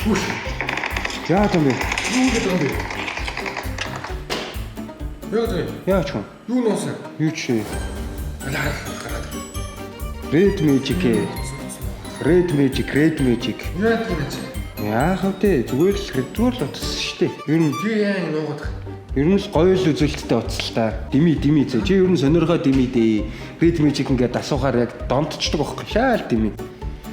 Үш. Яа том бэ? Юу гэдэг юм бэ? Яг тийм. Яач хүн? Юу нуусан? Юу чи? Гараад. Red Magic ээ. Red Magic. Яа тийм ч. Яах вэ? Зүгээр л хэдвэр л утсан шүү дээ. Ер нь Чи яа нуугаад. ер нь л гоё л үзүүлэлттэй утсан л та. Дими зэ. Чи ер нь сонирхоо дими дээ. Red Magic ингээд асуухаар яг донтчдаг байхгүй. Шаал дими.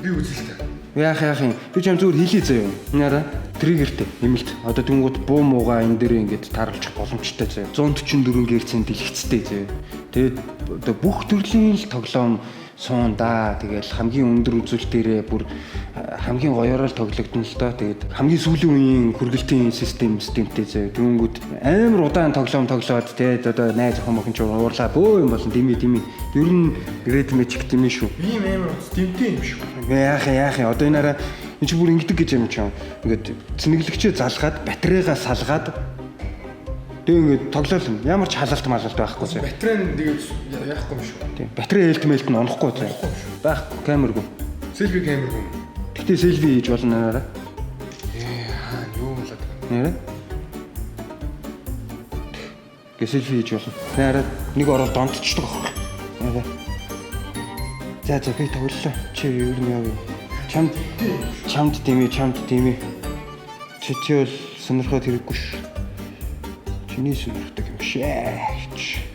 Би үзэлтэй. Яах юм. Би ч юм зүгээр хийлээ заяа. Нара триггертэй нэмэлт. Одоо тэнгууд буу муугаа энэ дээр ингээд тааруулчих боломжтой заяа. 144 Гц дэлгэцтэй заяа. Тэгээд одоо бүх төрлийн л тоглоом суун да. Тэгэл хамгийн өндөр үзүүлэлтээрээ бүр хамгийн гоёороо л тоглогдно л доо. Тэгээд хамгийн сүүлийн үеийн хүргэлтийн системтэй заяа. Тэнгууд амар удаан тоглоом тоглоод тэгээд одоо найз охин ч уурлаа бөө юм болон дими. Ер нь Red Magic дими шүү. Ийм амар утас дэмтэй юм шүү. Яах юм. Одоо энаараа энэ чи бүр ингэдэг гэж юм чи. Ингээд цэнэглэгчээ залгаад, батарейгаа салгаад тэг ингээд тоглоом ямар ч халалт байхгүй зэ. Батарей тэгээд яахгүй юм шүү. Тийм. Батарей ээлтмэлт нь унахгүй зэ. Байхгүй камергүй. Селфи камергүй. Тэгтээ селфи хийж болно наараа. Юу болоод байгаа. Нэрэ. Гэ селфи хийж болно. Наараа нэг орол донтчдаг аахгүй. Наараа. За би тоглолоо. Чи ер нь яав. Чамд дими. Чи бол сонирхоод хэрэггүй ш. Чиний сонирхдаг юм шээч.